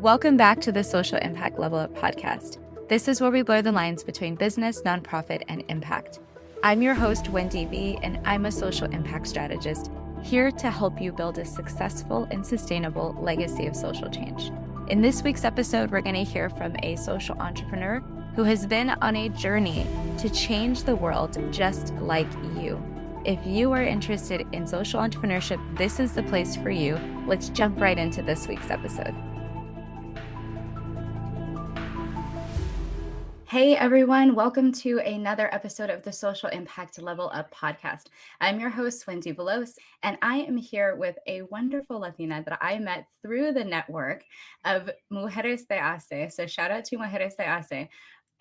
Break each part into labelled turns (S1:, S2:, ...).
S1: Welcome back to the Social Impact Level Up podcast. This is where we blur the lines between business, nonprofit, and impact. I'm your host, Wendy V, and I'm a social impact strategist here to help you build a successful and sustainable legacy of social change. In this week's episode, we're going to hear from a social entrepreneur who has been on a journey to change the world just like you. If you are interested in social entrepreneurship, this is the place for you. Let's jump right into this week's episode. Hey everyone, welcome to another episode of the Social Impact Level Up podcast. I'm your host, Wendy Velos, and I am here with a wonderful Latina that I met through the network of Mujeres de Hace. So shout out to Mujeres de Hace.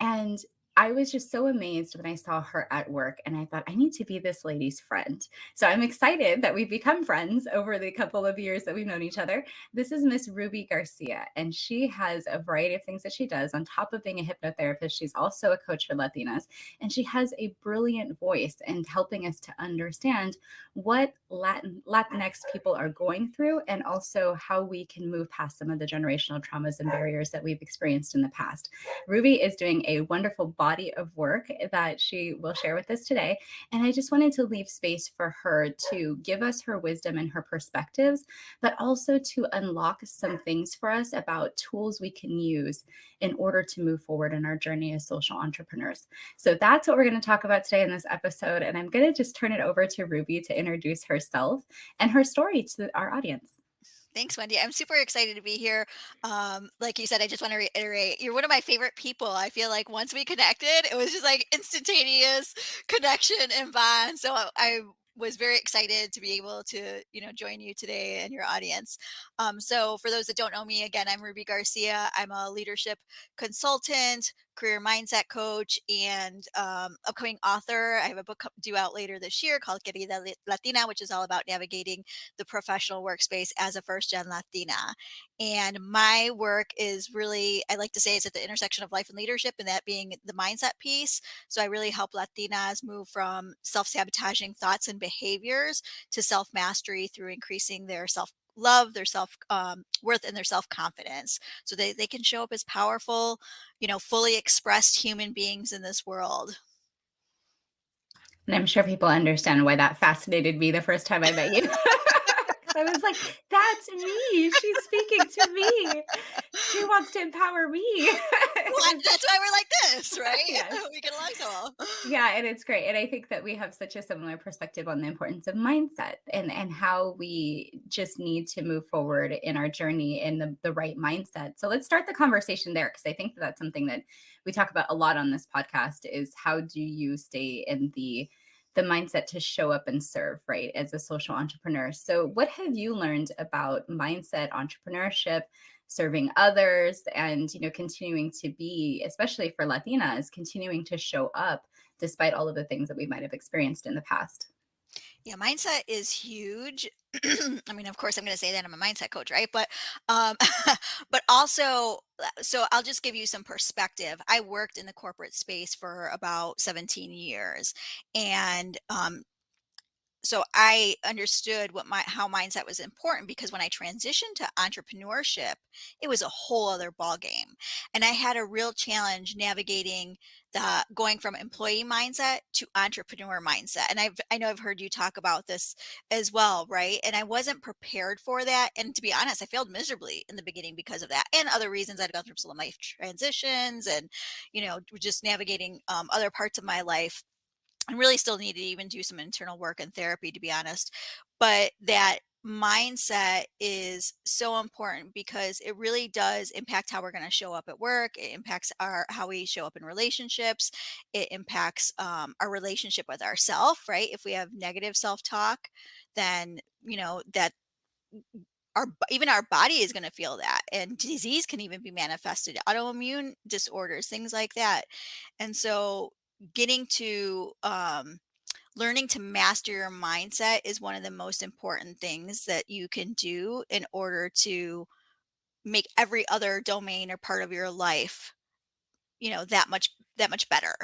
S1: And I was just so amazed when I saw her at work, and I thought, I need to be this lady's friend. So I'm excited that we've become friends over the couple of years that we've known each other. This is Miss Ruby Garcia, and she has a variety of things that she does. On top of being a hypnotherapist, she's also a coach for Latinas, and she has a brilliant voice in helping us to understand what Latinx people are going through, and also how we can move past some of the generational traumas and barriers that we've experienced in the past. Ruby is doing a wonderful body of work that she will share with us today. And I just wanted to leave space for her to give us her wisdom and her perspectives, but also to unlock some things for us about tools we can use in order to move forward in our journey as social entrepreneurs. So that's what we're going to talk about today in this episode. And I'm going to just turn it over to Ruby to introduce herself and her story to our audience.
S2: Thanks, Wendy. I'm super excited to be here. Like you said, I just want to reiterate, you're one of my favorite people. I feel like once we connected, it was just like instantaneous connection and bond. So I was very excited to be able to, join you today and your audience. So for those that don't know me, again, I'm Ruby Garcia. I'm a leadership consultant, career mindset coach, and upcoming author. I have a book due out later this year called Querida Latina, which is all about navigating the professional workspace as a first-gen Latina. And my work is really, I like to say, it's at the intersection of life and leadership, and that being the mindset piece. So I really help Latinas move from self-sabotaging thoughts and behaviors to self-mastery through increasing their self-love, their self-worth, and their self-confidence, so they can show up as powerful, fully expressed human beings in this world.
S1: And I'm sure people understand why that fascinated me the first time I met you. I was like, that's me. She's speaking to me. She wants to empower me.
S2: Well, that's why we're like this, right?
S1: Yes.
S2: We get along so well.
S1: Yeah, and it's great. And I think that we have such a similar perspective on the importance of mindset and how we just need to move forward in our journey in the right mindset. So let's start the conversation there, because I think that that's something that we talk about a lot on this podcast, is how do you stay in the mindset to show up and serve, right, as a social entrepreneur. So what have you learned about mindset, entrepreneurship, serving others, and continuing to be, especially for Latinas, continuing to show up despite all of the things that we might have experienced in the past?
S2: Yeah, mindset is huge. I mean, of course, I'm going to say that I'm a mindset coach, right? Um, but also, so I'll just give you some perspective. I worked in the corporate space for about 17 years, and so I understood how mindset was important, because when I transitioned to entrepreneurship, it was a whole other ballgame. And I had a real challenge navigating the going from employee mindset to entrepreneur mindset. And I know I've heard you talk about this as well, right? And I wasn't prepared for that. And to be honest, I failed miserably in the beginning because of that, and other reasons. I'd gone through some life transitions, and just navigating other parts of my life, and really still need to even do some internal work and therapy, to be honest. But that mindset is so important, because it really does impact how we're going to show up at work. It impacts how we show up in relationships. It impacts our relationship with ourself, right? If we have negative self-talk, then that even our body is going to feel that, and disease can even be manifested, autoimmune disorders, things like that. And so getting to learning to master your mindset is one of the most important things that you can do in order to make every other domain or part of your life, that much better.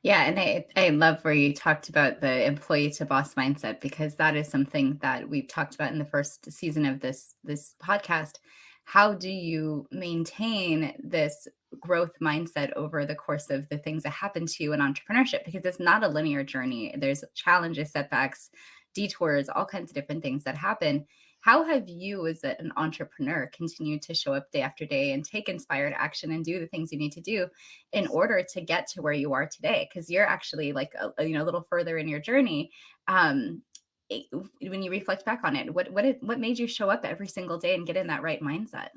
S1: Yeah, and I love where you talked about the employee to boss mindset because that is something that we've talked about in the first season of this podcast. How do you maintain this growth mindset over the course of the things that happen to you in entrepreneurship? Because it's not a linear journey. There's challenges, setbacks, detours, all kinds of different things that happen. How have you, as an entrepreneur, continued to show up day after day and take inspired action and do the things you need to do in order to get to where you are today? Because you're actually like a little further in your journey. um it- when you reflect back on it, what made you show up every single day and get in that right mindset?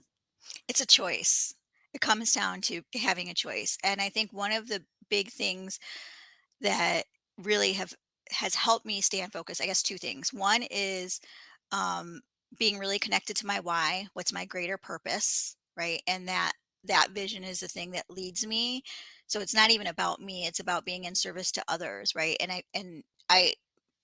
S2: It's a choice. It comes down to having a choice. And I think one of the big things that really have has helped me stay on focus, I guess two things. One is um being really connected to my why, what's my greater purpose, right? And that vision is the thing that leads me. So it's not even about me, it's about being in service to others, right? And I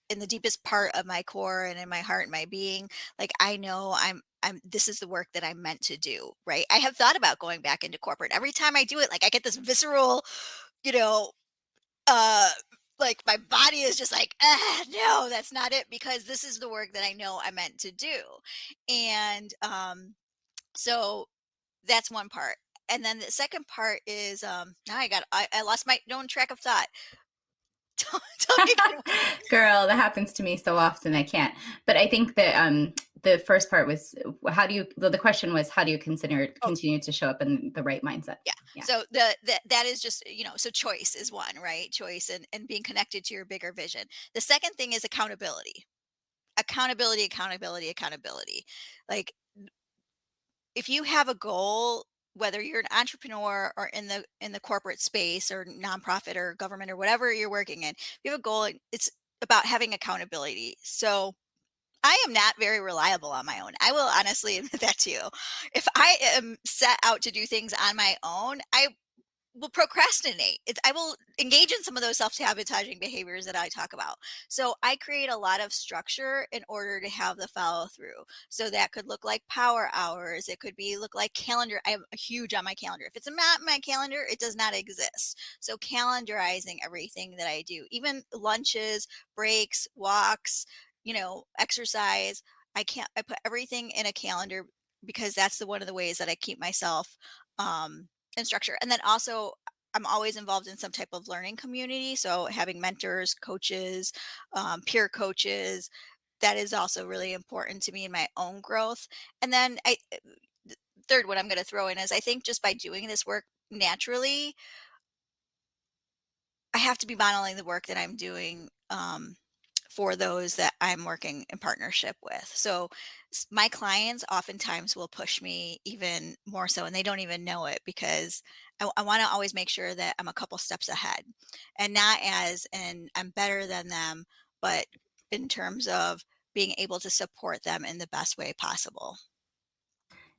S2: in the deepest part of my core and in my heart and my being, like I know I'm this is the work that I'm meant to do, right? I have thought about going back into corporate. Every time I do it, like I get this visceral, you know, uh like my body is just like, ah, no, that's not it, because this is the work that I know I'm meant to do. And so that's one part. And then the second part is now I lost my own track of thought. Tell me again.
S1: Girl, that happens to me so often I can't. But I think that the first part was, how do you well, the question was, how do you consider
S2: Oh,
S1: continue to show up in the right mindset?
S2: yeah.
S1: Yeah.
S2: So that is just, so choice is one, right? Choice and being connected to your bigger vision. The second thing is accountability. Accountability, accountability, accountability. Like if you have a goal, whether you're an entrepreneur or in the corporate space or nonprofit or government or whatever you're working in, if you have a goal, it's about having accountability. So I am not very reliable on my own. I will honestly admit that to you. If I am set out to do things on my own, I will procrastinate. I will engage in some of those self-sabotaging behaviors that I talk about. So I create a lot of structure in order to have the follow through. So that could look like power hours. It could be look like calendar. I have a huge on my calendar. If it's not in my calendar, it does not exist. So calendarizing everything that I do, even lunches, breaks, walks, exercise. I put everything in a calendar because that's the one of the ways that I keep myself and structure. And then also, I'm always involved in some type of learning community. So having mentors, coaches, peer coaches, that is also really important to me in my own growth. And then third, what I'm going to throw in is I think just by doing this work naturally, I have to be modeling the work that I'm doing for those that I'm working in partnership with. So my clients oftentimes will push me even more so, and they don't even know it because I want to always make sure that I'm a couple steps ahead, and not as and I'm better than them, but in terms of being able to support them in the best way possible.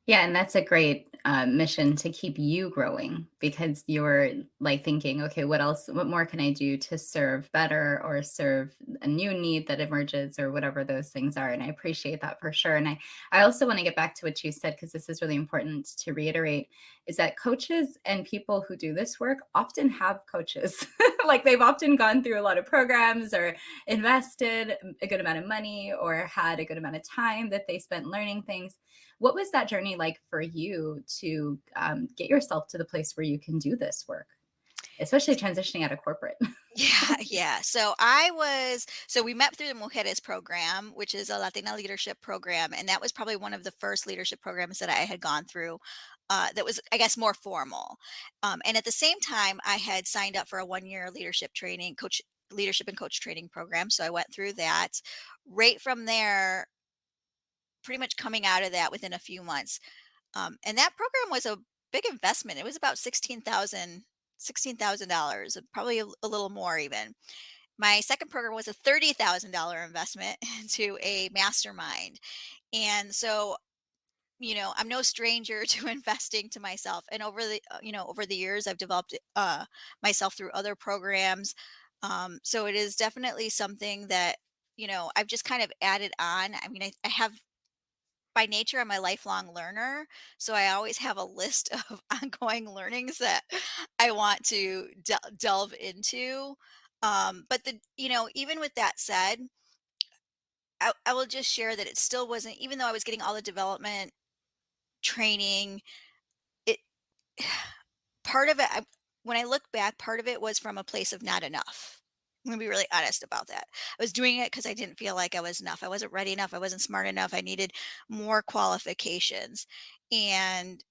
S1: Yeah, and that's a great mission to keep you growing because you're like thinking, okay, what else, what more can I do to serve better or serve a new need that emerges or whatever those things are. And I appreciate that for sure. And I also want to get back to what you said because this is really important to reiterate is that coaches and people who do this work often have coaches. Like they've often gone through a lot of programs or invested a good amount of money or had a good amount of time that they spent learning things. What was that journey like for you to get yourself to the place where you can do this work, especially transitioning out of corporate?
S2: Yeah, yeah. So we met through the Mujeres program, which is a Latina leadership program, and that was probably one of the first leadership programs that I had gone through. That was, I guess, more formal. And at the same time, I had signed up for a 1 year leadership and coach training program. So I went through that. Right from there, pretty much coming out of that within a few months. And that program was a big investment. It was about $16,000, probably a little more even. My second program was a $30,000 investment into a mastermind. And so, I'm no stranger to investing to myself. And over the years, I've developed myself through other programs. So it is definitely something that, I've just kind of added on. I mean, I have by nature, I'm a lifelong learner, so I always have a list of ongoing learnings that I want to delve into. But even with that said, I will just share that it still wasn't, even though I was getting all the development training, it part of it, when I look back, part of it was from a place of not enough. I'm gonna be really honest about that. I was doing it because I didn't feel like I was enough. I wasn't ready enough. I wasn't smart enough. I needed more qualifications. And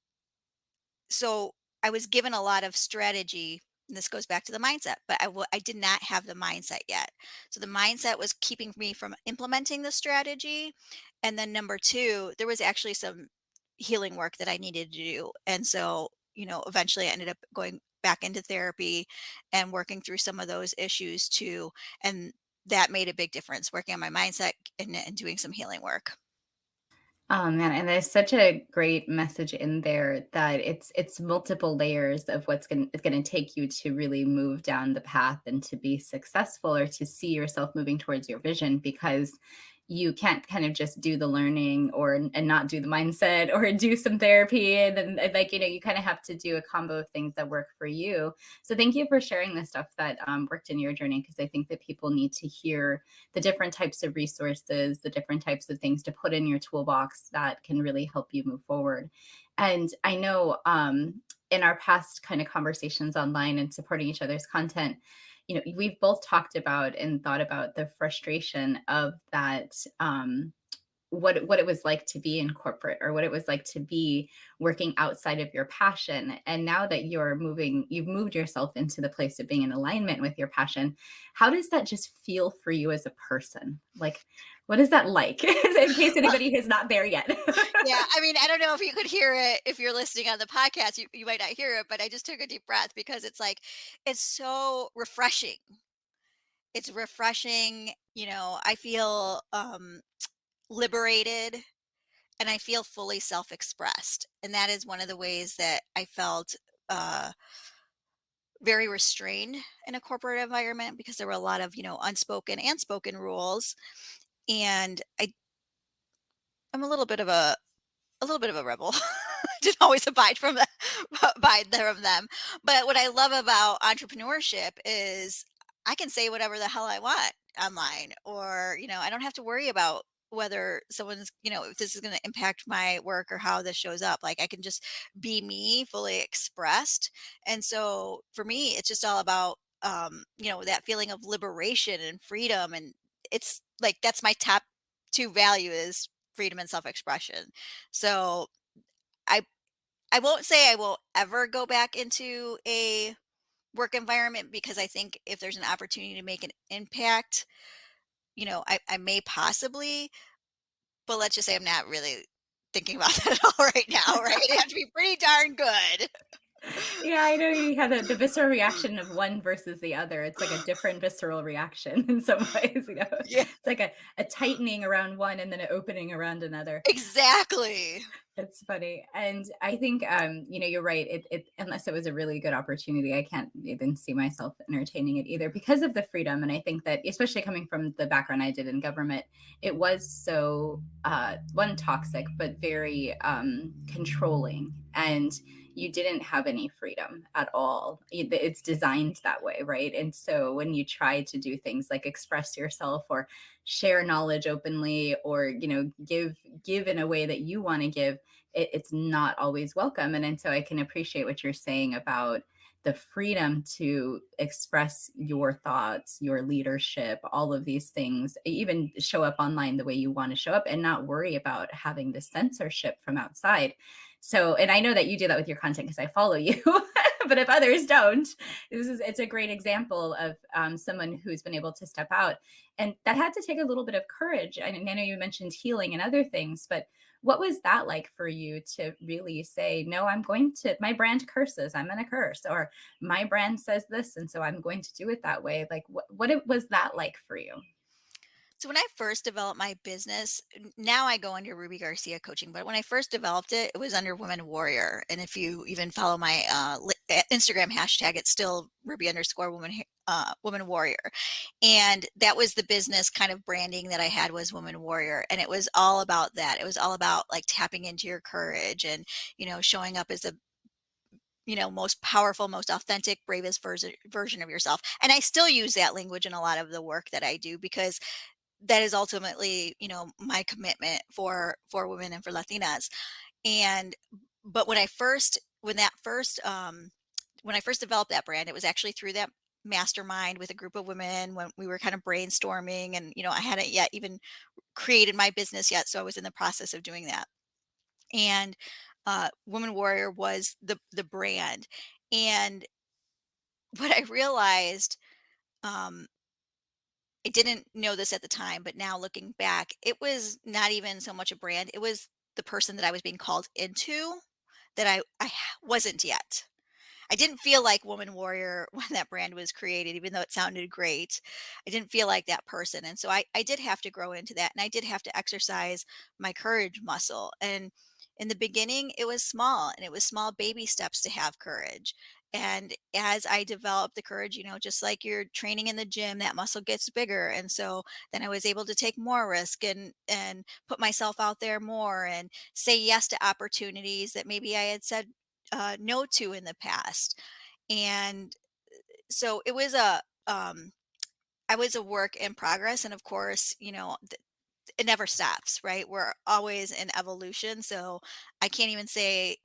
S2: so I was given a lot of strategy. And this goes back to the mindset, but I did not have the mindset yet. So the mindset was keeping me from implementing the strategy. And then number two, there was actually some healing work that I needed to do. And so, eventually I ended up going back into therapy and working through some of those issues too. And that made a big difference, working on my mindset and doing some healing work.
S1: Oh man, and there's such a great message in there that it's multiple layers of what's going to take you to really move down the path and to be successful or to see yourself moving towards your vision, because you can't kind of just do the learning or and not do the mindset or do some therapy, and then like you kind of have to do a combo of things that work for you. So thank you for sharing the stuff that worked in your journey, because I think that people need to hear the different types of resources, the different types of things to put in your toolbox that can really help you move forward. And I know in our past kind of conversations online and supporting each other's content, we've both talked about and thought about the frustration of that. What it was like to be in corporate, or what it was like to be working outside of your passion. And now that you've moved yourself into the place of being in alignment with your passion, how does that just feel for you as a person? Like, what is that like? In case anybody is not there yet.
S2: Yeah, I mean, I don't know if you could hear it if you're listening on the podcast, you might not hear it, but I just took a deep breath because it's like it's so refreshing. It's refreshing, I feel liberated and I feel fully self-expressed. And that is one of the ways that I felt uh very restrained in a corporate environment because there were a lot of, unspoken and spoken rules. And I'm a little bit of a rebel. Didn't always abide from the from them. But what I love about entrepreneurship is I can say whatever the hell I want online, or, I don't have to worry about whether someone's, if this is going to impact my work or how this shows up. Like I can just be me, fully expressed. And so for me, it's just all about that feeling of liberation and freedom. And it's like that's my top two value is freedom and self-expression. So I I won't say I will ever go back into a work environment because I think if there's an opportunity to make an impact, I may possibly, but let's just say I'm not really thinking about that at all right now, right? It have to be pretty darn good.
S1: Yeah, I know you have the visceral reaction of one versus the other. It's like a different visceral reaction in some ways.
S2: Yeah,
S1: It's like a tightening around one and then an opening around another.
S2: exactly.
S1: It's funny. And I think you're right. It unless it was a really good opportunity, I can't even see myself entertaining it either because of the freedom. And I think that especially coming from the background I did in government, it was so one toxic, but very controlling. And you didn't have any freedom at all. It's designed that way, right? And so when you try to do things like express yourself or share knowledge openly, or give in a way that you want to give, it's not always welcome. And so I can appreciate what you're saying about the freedom to express your thoughts, your leadership, all of these things, even show up online the way you want to show up and not worry about having the censorship from outside. So, and I know that you do that with your content because I follow you, but if others don't, it's a great example of someone who's been able to step out, and that had to take a little bit of courage. I mean, I know you mentioned healing and other things, but what was that like for you to really say, no, my brand curses, I'm going to curse, or my brand says this, and so I'm going to do it that way? Like, was that like for you?
S2: So when I first developed my business, now I go under Ruby Garcia coaching, but when I first developed it, it was under Women Warrior. And if you even follow my Instagram hashtag, it's still Ruby underscore woman Woman Warrior, and that was the business kind of branding that I had, was Woman Warrior, and it was all about that. It was all about like tapping into your courage and showing up as the most powerful, most authentic, bravest version of yourself. And I still use that language in a lot of the work that I do, because that is ultimately my commitment for women and for Latinas. And but when I first developed that brand, it was actually through that mastermind with a group of women when we were kind of brainstorming, and I hadn't yet even created my business yet, so I was in the process of doing that. And Woman Warrior was the brand. And what I realized, um I didn't know this at the time, but now looking back, it was not even so much a brand. It was the person that I was being called into that wasn't yet. I didn't feel like Woman Warrior when that brand was created, even though it sounded great. I didn't feel like that person. And so I did have to grow into that. And I did have to exercise my courage muscle. And in the beginning, it was small, and it was small baby steps to have courage. And as I developed the courage, just like you're training in the gym, that muscle gets bigger. And so then I was able to take more risk and put myself out there more and say yes to opportunities that maybe I had said no to in the past. And so I was a work in progress. And of course, it never stops, right? We're always in evolution. So I can't even say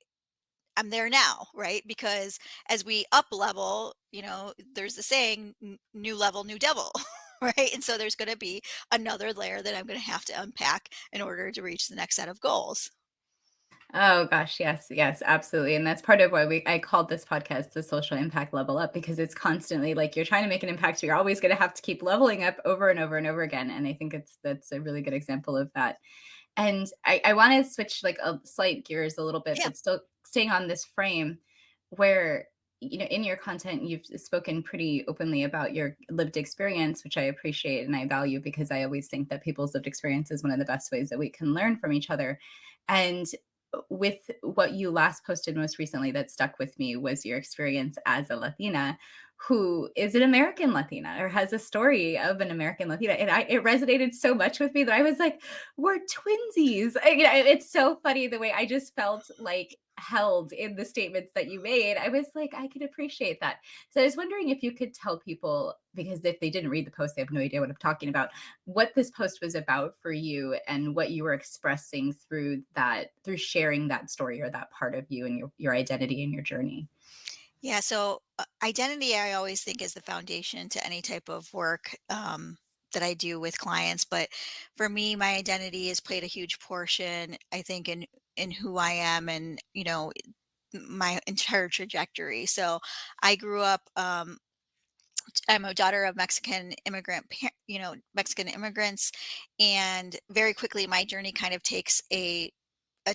S2: I'm there now, right? Because as we up level, there's the saying, new level, new devil." Right. And so there's going to be another layer that I'm going to have to unpack in order to reach the next set of goals.
S1: Oh gosh, yes, yes, absolutely. And that's part of why I called this podcast the social impact level up, because it's constantly like you're trying to make an impact. So you're always going to have to keep leveling up over and over and over again. And I think that's a really good example of that. And I want to switch like a slight gears a little bit,
S2: Yeah.
S1: but still staying on this frame where, in your content, you've spoken pretty openly about your lived experience, which I appreciate and I value, because I always think that people's lived experience is one of the best ways that we can learn from each other. And with what you last posted most recently that stuck with me was your experience as a Latina who is an American Latina or has a story of an American Latina. And it resonated so much with me that I was like, we're twinsies. It's so funny the way I just felt like held in the statements that you made. I was like, I could appreciate that. So I was wondering if you could tell people, because if they didn't read the post, they have no idea what I'm talking about, what this post was about for you and what you were expressing through sharing that story or that part of you and your identity and your journey.
S2: Yeah, so identity, I always think, is the foundation to any type of work that I do with clients. But for me, my identity has played a huge portion, I think, in who I am, and my entire trajectory. So I grew up. I'm a daughter of Mexican immigrants, and very quickly my journey kind of takes a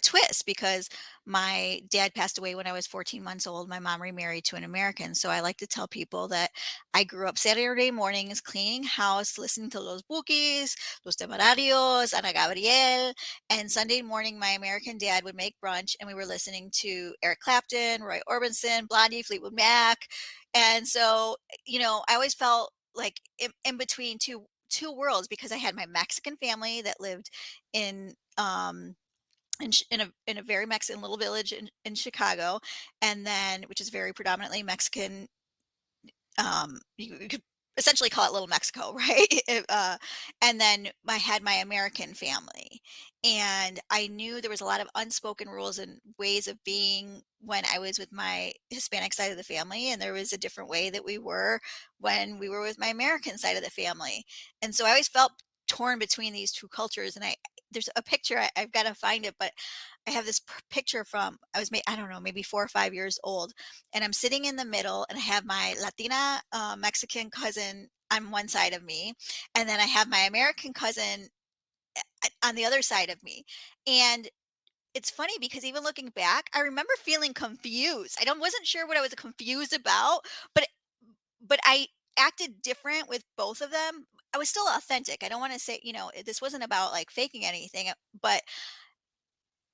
S2: twist, because my dad passed away when I was 14 months old. My mom remarried to an American. So I like to tell people that I grew up Saturday mornings cleaning house, listening to Los Bukis, Los Temerarios, Ana Gabriel. And Sunday morning, my American dad would make brunch, and we were listening to Eric Clapton, Roy Orbison, Blondie, Fleetwood Mac. And so, I always felt like in between two worlds, because I had my Mexican family that lived in in a very Mexican little village in Chicago, and then, which is very predominantly Mexican. You could essentially call it Little Mexico, right? And then I had my American family, and I knew there was a lot of unspoken rules and ways of being when I was with my Hispanic side of the family, and there was a different way that we were when we were with my American side of the family. And so I always felt torn between these two cultures. And there's a picture, I've got to find it, but I have this picture from, I don't know, maybe 4 or 5 years old, and I'm sitting in the middle, and I have my Latina Mexican cousin on one side of me, and then I have my American cousin on the other side of me. And it's funny, because even looking back, I remember feeling confused. I don't wasn't sure what I was confused about, but I acted different with both of them. I was still authentic. I don't want to say, this wasn't about like faking anything, but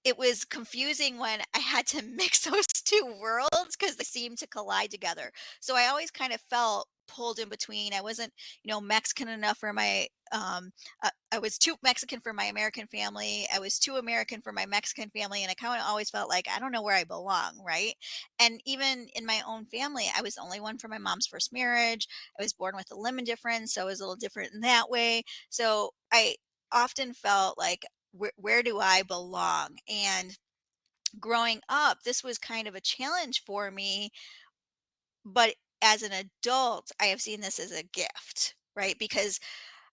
S2: it was confusing when I had to mix those two worlds, because they seemed to collide together. So I always kind of felt pulled in between. I wasn't, Mexican enough for my I was too Mexican for my American family. I was too American for my Mexican family, and I kind of always felt like I don't know where I belong, right? And even in my own family, I was the only one from my mom's first marriage. I was born with a limb difference, so I was a little different in that way. So I often felt like, where do I belong? And growing up, this was kind of a challenge for me, but as an adult, I have seen this as a gift, right? Because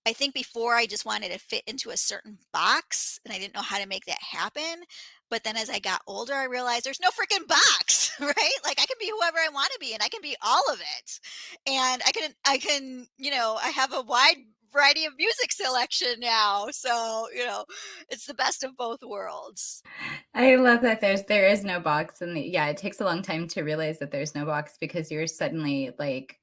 S2: I think before I just wanted to fit into a certain box and I didn't know how to make that happen. But then as I got older, I realized there's no freaking box, right? Like I can be whoever I want to be and I can be all of it. And I have a wide variety of music selection now. So, it's the best of both worlds.
S1: I love that there is no box, and yeah, it takes a long time to realize that there's no box because you're suddenly like,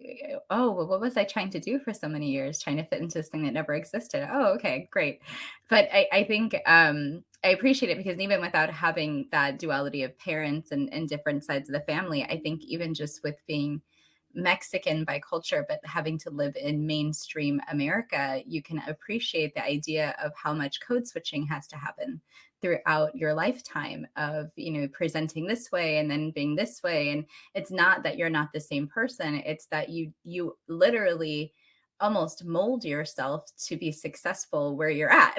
S1: oh, well, what was I trying to do for so many years, trying to fit into this thing that never existed? Oh, okay, great. But I think I appreciate it because even without having that duality of parents and different sides of the family, I think even just with being Mexican by culture, but having to live in mainstream America, you can appreciate the idea of how much code switching has to happen throughout your lifetime of, presenting this way and then being this way. And it's not that you're not the same person, it's that you literally almost mold yourself to be successful where you're at.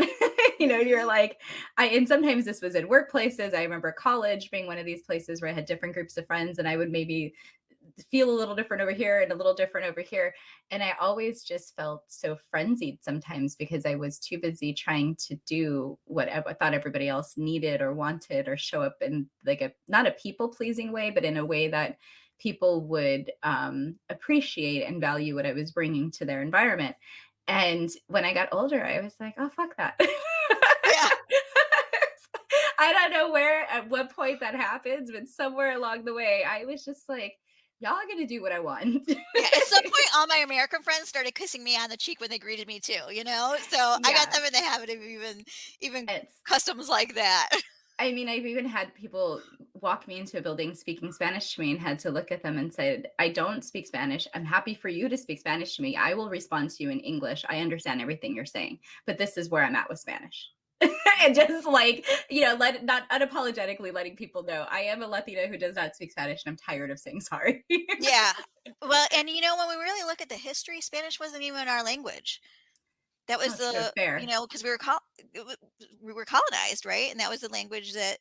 S1: You're
S2: Mhm.
S1: like, and sometimes this was in workplaces. I remember college being one of these places where I had different groups of friends and I would maybe feel a little different over here and a little different over here. And I always just felt so frenzied sometimes because I was too busy trying to do what I thought everybody else needed or wanted, or show up in like a not a people pleasing way, but in a way that people would appreciate and value what I was bringing to their environment. And when I got older, I was like, oh, fuck that.
S2: Yeah.
S1: I don't know where, at what point that happens, but somewhere along the way, I was just like, y'all are gonna do what I want.
S2: Yeah, at some point, all my American friends started kissing me on the cheek when they greeted me too, So I got
S1: Yeah,
S2: them in the habit of even
S1: it's
S2: customs like that.
S1: I mean, I've even had people walk me into a building speaking Spanish to me and had to look at them and said, I don't speak Spanish. I'm happy for you to speak Spanish to me. I will respond to you in English. I understand everything you're saying, but this is where I'm at with Spanish. And just like, let not unapologetically letting people know I am a Latina who does not speak Spanish and I'm tired of saying sorry.
S2: Yeah. Well, and when we really look at the history, Spanish wasn't even our language. That was
S1: Oh, true, fair.
S2: because we were colonized, right? And that was the language that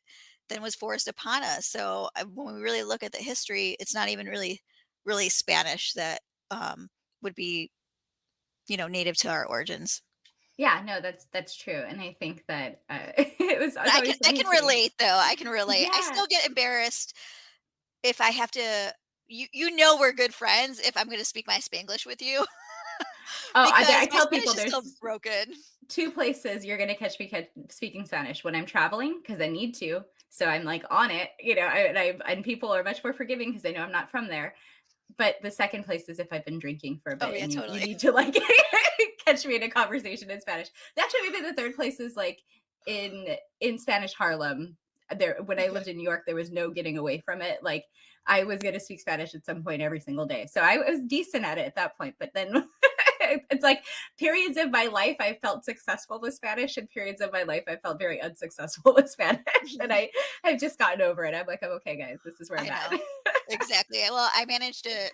S2: then was forced upon us. So when we really look at the history, it's not even really Spanish that would be, native to our origins.
S1: Yeah, no, that's true. And I think that it's,
S2: But
S1: it's
S2: I can
S1: always
S2: I
S1: funny
S2: can
S1: to me.
S2: relate though. I can relate. I
S1: Yeah.
S2: still get embarrassed if I have to. You we're good friends if I'm going to speak my Spanglish with you
S1: Oh, I
S2: because my
S1: tell people
S2: Spanish is still
S1: there's
S2: broken.
S1: two places you're gonna catch me speaking Spanish: when I'm traveling because I need to, so I'm like on it, and people are much more forgiving because they know I'm not from there. But the second place is if I've been drinking for a
S2: Oh
S1: bit
S2: yeah,
S1: and you
S2: totally.
S1: need to like catch me in a conversation in Spanish. Actually, maybe the third place is like in Spanish Harlem. There, when I
S2: Okay.
S1: lived in New York, there was no getting away from it. Like I was going to speak Spanish at some point every single day, so I was decent at it at that point. But then it's like periods of my life I felt successful with Spanish, and periods of my life I felt very unsuccessful with Spanish. And I've just gotten over it. I'm like, I'm okay, guys. This is where I'm
S2: I
S1: at.
S2: know. Exactly. Well, I managed to,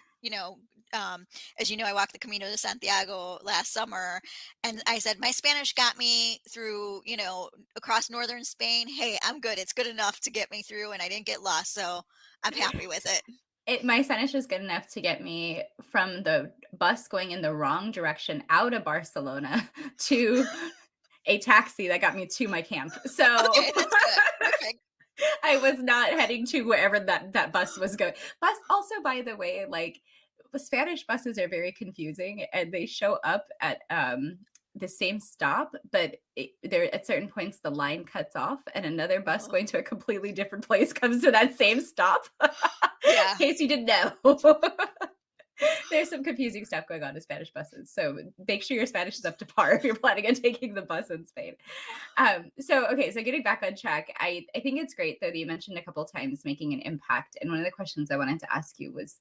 S2: um, as you know, I walked the Camino de Santiago last summer, and I said my Spanish got me through, across northern Spain. Hey, I'm good. It's good enough to get me through, and I didn't get lost, so I'm happy with it.
S1: My Spanish was good enough to get me from the bus going in the wrong direction out of Barcelona to a taxi that got me to my camp. So
S2: Okay, that's good. Perfect.
S1: I was not heading to wherever that bus was going. Bus also, by the way, like Spanish buses are very confusing and they show up at the same stop, but there at certain points the line cuts off and another bus
S2: Oh,
S1: going to a completely different place comes to that same stop.
S2: yeah.
S1: In case you didn't know. There's some confusing stuff going on in Spanish buses. So make sure your Spanish is up to par if you're planning on taking the bus in Spain. So getting back on track, I think it's great though that you mentioned a couple times making an impact. And one of the questions I wanted to ask you was,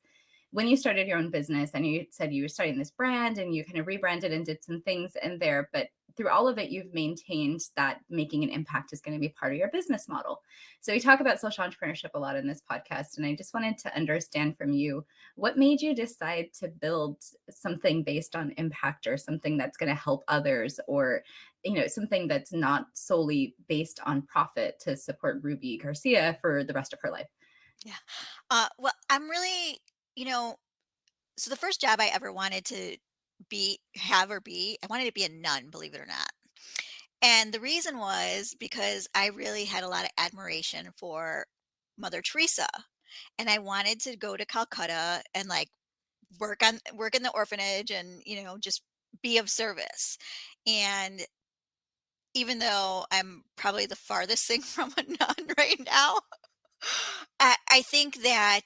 S1: when you started your own business and you said you were starting this brand and you kind of rebranded and did some things in there, but through all of it, you've maintained that making an impact is going to be part of your business model. So we talk about social entrepreneurship a lot in this podcast. And I just wanted to understand from you, what made you decide to build something based on impact, or something that's going to help others, or something that's not solely based on profit to support Ruby Garcia for the rest of her life?
S2: Yeah. Well, I'm really, you know, so the first job I ever wanted to I wanted to be a nun, believe it or not. And the reason was because I really had a lot of admiration for Mother Teresa. And I wanted to go to Calcutta and like work in the orphanage and, just be of service. And even though I'm probably the farthest thing from a nun right now, I think that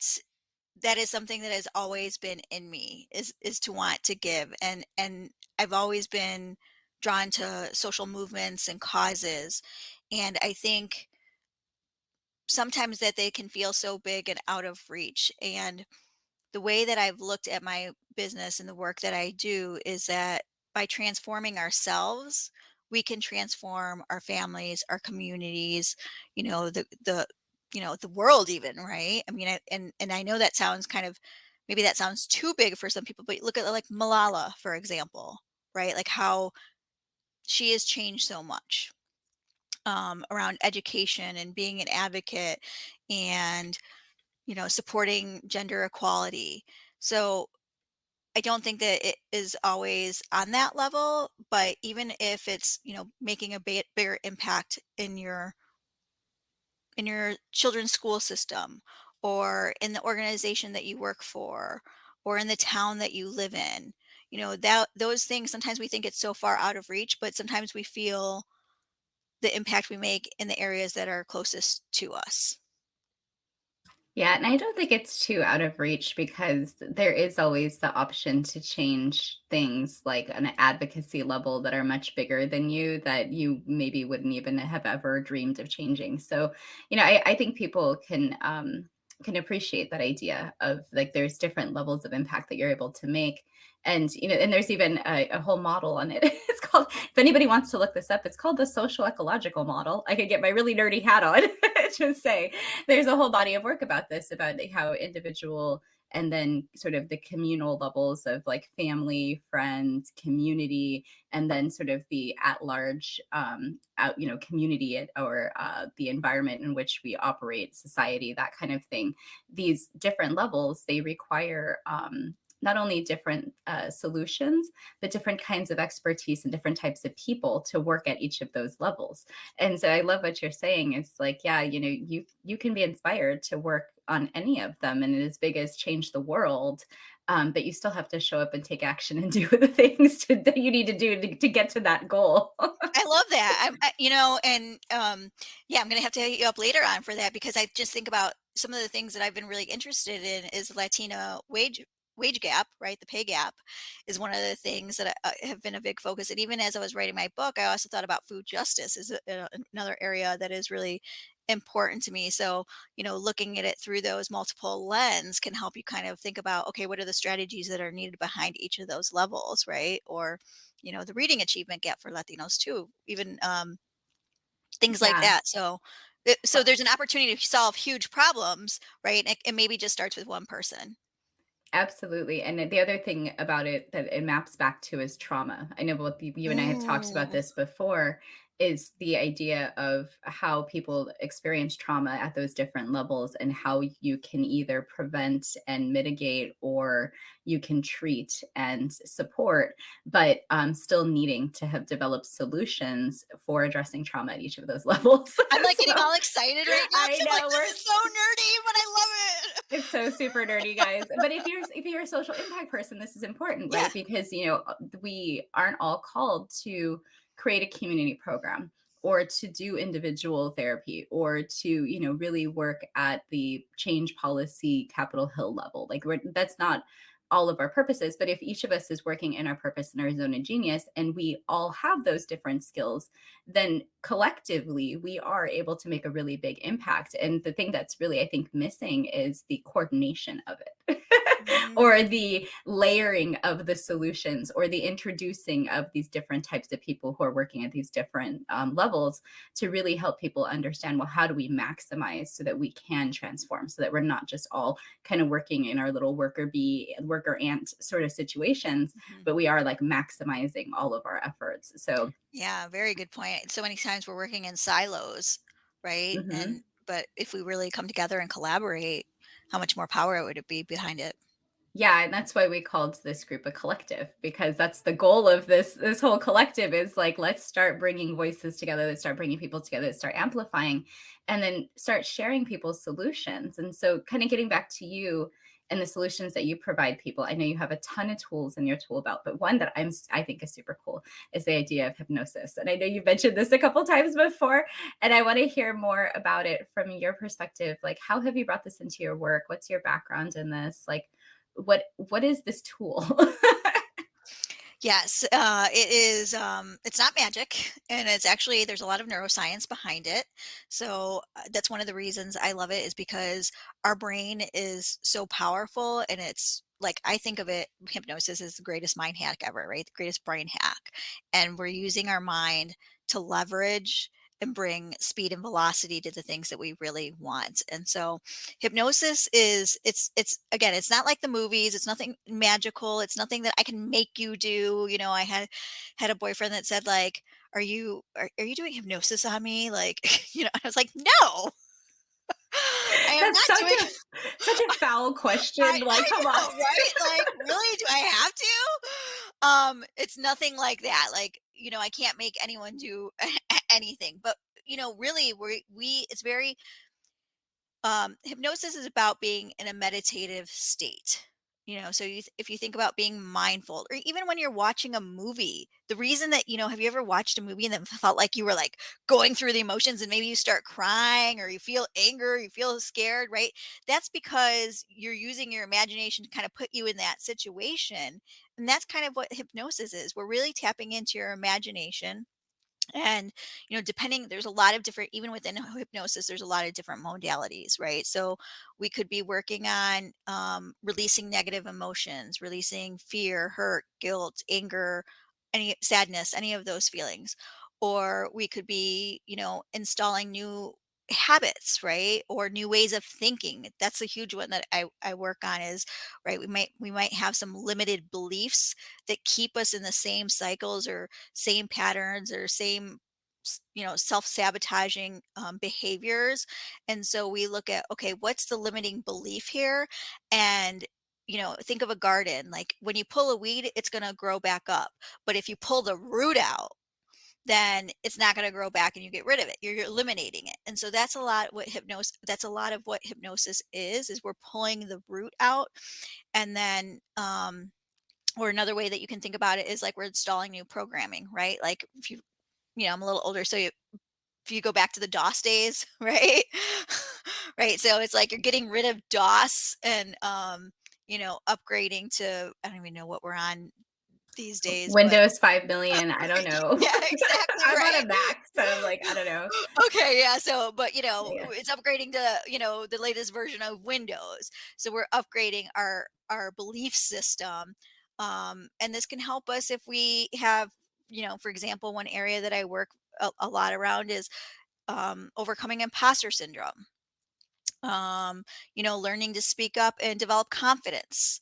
S2: that is something that has always been in me, is to want to give, and I've always been drawn to social movements and causes, and I think sometimes that they can feel so big and out of reach. And the way that I've looked at my business and the work that I do is that by transforming ourselves, we can transform our families, our communities, the world even, right? I mean, and I know that sounds kind of, maybe that sounds too big for some people, but look at like Malala, for example, right? Like how she has changed so much around education and being an advocate and supporting gender equality. So I don't think that it is always on that level, but even if it's, making a bigger impact in your children's school system, or in the organization that you work for, or in the town that you live in, that those things, sometimes we think it's so far out of reach, but sometimes we feel the impact we make in the areas that are closest to us.
S1: Yeah, and I don't think it's too out of reach, because there is always the option to change things like an advocacy level that are much bigger than you, that you maybe wouldn't even have ever dreamed of changing. So, I think people can appreciate that idea of, like, there's different levels of impact that you're able to make. And and there's even a whole model on it. It's called, if anybody wants to look this up, it's called the social ecological model. I could get my really nerdy hat on to say there's a whole body of work about this, about how individual and then sort of the communal levels of, like, family, friends, community, and then sort of the at large community, or the environment in which we operate, society, that kind of thing. These different levels, they require not only different solutions, but different kinds of expertise and different types of people to work at each of those levels. And so I love what you're saying. It's like, yeah, you can be inspired to work on any of them, and as big as change the world. But you still have to show up and take action and do the things that you need to do to get to that goal.
S2: I love that. And yeah, I'm gonna have to hit you up later on for that, because I just think about some of the things that I've been really interested in is Latina wage gap, right? The pay gap is one of the things that have been a big focus. And even as I was writing my book, I also thought about food justice is another area that is really important to me. So, looking at it through those multiple lens can help you kind of think about, okay, what are the strategies that are needed behind each of those levels, right? Or the reading achievement gap for Latinos too, even things like
S1: Yeah.
S2: that. So there's an opportunity to solve huge problems, right? And it maybe just starts with one person.
S1: Absolutely. And the other thing about it that it maps back to is trauma. I know both you and I have talked about
S2: Ooh,
S1: this before, is the idea of how people experience trauma at those different levels, and how you can either prevent and mitigate, or you can treat and support, but still needing to have developed solutions for addressing trauma at each of those levels.
S2: I'm like getting
S1: So
S2: all excited right now
S1: I
S2: because I'm like,
S1: know
S2: this
S1: we're
S2: is so nerdy, but I love it.
S1: it's so super nerdy, guys. But if you're a social impact person, this is important,
S2: Yeah.
S1: right? Because we aren't all called to create a community program, or to do individual therapy, or to really work at the change policy Capitol Hill level. Like, that's not all of our purposes. But if each of us is working in our purpose and our zone of genius, and we all have those different skills, then collectively we are able to make a really big impact. And the thing that's really, I think, missing is the coordination of it.
S2: Mhm.
S1: or the layering of the solutions, or the introducing of these different types of people who are working at these different levels, to really help people understand, well, how do we maximize so that we can transform, so that we're not just all kind of working in our little worker bee, worker ant sort of situations,
S2: Mhm.
S1: but we are like maximizing all of our efforts. So,
S2: Yeah, very good point. So many times we're working in silos, right?
S1: mhm.
S2: But if we really come together and collaborate, how much more power would it be behind it?
S1: Yeah, and that's why we called this group a collective, because that's the goal of this whole collective, is like, let's start bringing voices together, let's start bringing people together, let's start amplifying, and then start sharing people's solutions. And so, kind of getting back to you and the solutions that you provide people, I know you have a ton of tools in your tool belt, but one that I think is super cool is the idea of hypnosis. And I know you've mentioned this a couple times before, and I want to hear more about it from your perspective. Like, how have you brought this into your work? What's your background in this? Like, what is this tool?
S2: Yes, it is. It's not magic, and it's actually there's a lot of neuroscience behind it. So that's one of the reasons I love it is because our brain is so powerful, and it's like I think of it, hypnosis is the greatest mind hack ever, right? The greatest brain hack, and we're using our mind to leverage and bring speed and velocity to the things that we really want. And so hypnosis is it's again, it's not like the movies, it's nothing magical, it's nothing that I can make you do. I had a boyfriend that said like, are you doing hypnosis on me? Like, I was like, "No, I am
S1: That's
S2: not doing."
S1: such a foul question. Like,
S2: I
S1: come on.
S2: know, right? Like, really? Do I have to? It's nothing like that. Like, I can't make anyone do anything. But, really we it's very hypnosis is about being in a meditative state. So if you think about being mindful, or even when you're watching a movie, the reason that, have you ever watched a movie and then felt like you were like going through the emotions and maybe you start crying or you feel anger, you feel scared, right? That's because you're using your imagination to kind of put you in that situation. And that's kind of what hypnosis is. We're really tapping into your imagination, and depending, there's a lot of different, even within hypnosis there's a lot of different modalities, right? So we could be working on releasing negative emotions, releasing fear, hurt, guilt, anger, any sadness, any of those feelings. Or we could be installing new habits, right? Or new ways of thinking. That's a huge one that I work on is, right, we might have some limited beliefs that keep us in the same cycles or same patterns or same self-sabotaging behaviors. And so we look at, okay, what's the limiting belief here? And think of a garden. Like when you pull a weed, it's going to grow back up, but if you pull the root out, then it's not going to grow back and you get rid of it. You're eliminating it. And so that's a lot of what hypnosis is we're pulling the root out. And then or another way that you can think about it is like we're installing new programming, right? Like if I'm a little older, so if you go back to the DOS days, right? Right. So it's like you're getting rid of DOS and upgrading to, I don't even know what we're on these days, but
S1: Windows 5 million, I don't know.
S2: yeah, exactly
S1: I'm on
S2: right.
S1: a Mac, so I'm like, I don't know.
S2: Okay, yeah. So, but
S1: Yeah.
S2: it's upgrading to the latest version of Windows. So we're upgrading our belief system, and this can help us if we have, for example, one area that I work a lot around is overcoming imposter syndrome. Learning to speak up and develop confidence.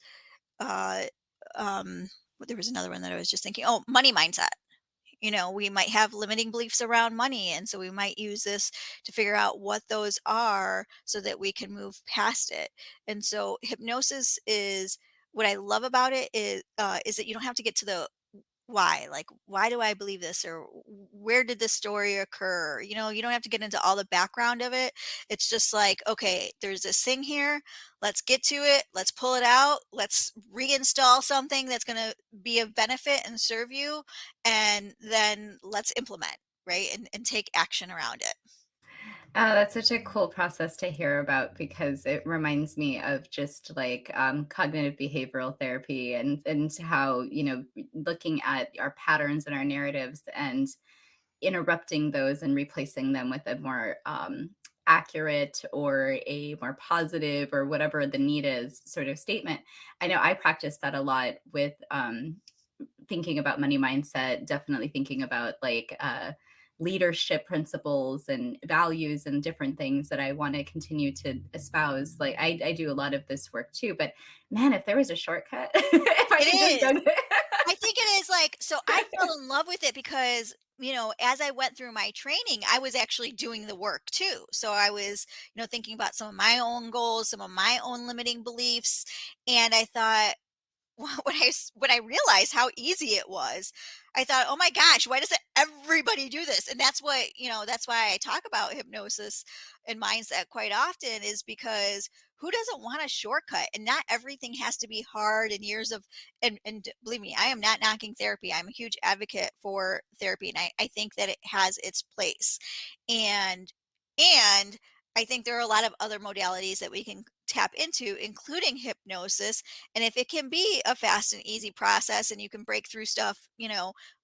S2: Uh, there was another one that I was just thinking. Oh, money mindset. We might have limiting beliefs around money. And so we might use this to figure out what those are so that we can move past it. And so hypnosis is what I love about it is that you don't have to get to the why, like, why do I believe this? Or where did this story occur? You don't have to get into all the background of it. It's just like, okay, there's this thing here. Let's get to it. Let's pull it out. Let's reinstall something that's going to be of benefit and serve you. And then let's implement, right? And take action around it.
S1: Oh, that's such a cool process to hear about, because it reminds me of just like cognitive behavioral therapy, and how, looking at our patterns and our narratives and interrupting those and replacing them with a more accurate or a more positive or whatever the need is sort of statement. I know I practice that a lot with thinking about money mindset, definitely thinking about like leadership principles and values and different things that I want to continue to espouse. Like I do a lot of this work too, but man, if there was a shortcut, if I
S2: It
S1: could just go
S2: is.
S1: to
S2: I think it is like so I fell in love with it because, as I went through my training, I was actually doing the work too. So I was, thinking about some of my own goals, some of my own limiting beliefs, and I thought, when I realized how easy it was, I thought, "Oh my gosh, why doesn't everybody do this?" And that's why I talk about hypnosis and mindset quite often is because who doesn't want a shortcut? And not everything has to be hard and years of believe me, I am not knocking therapy. I'm a huge advocate for therapy and I think that it has its place. And and I think there are a lot of other modalities that we can tap into, including hypnosis, and if it can be a fast and easy process and you can break through stuff,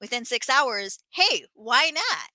S2: within 6 hours, hey, why not?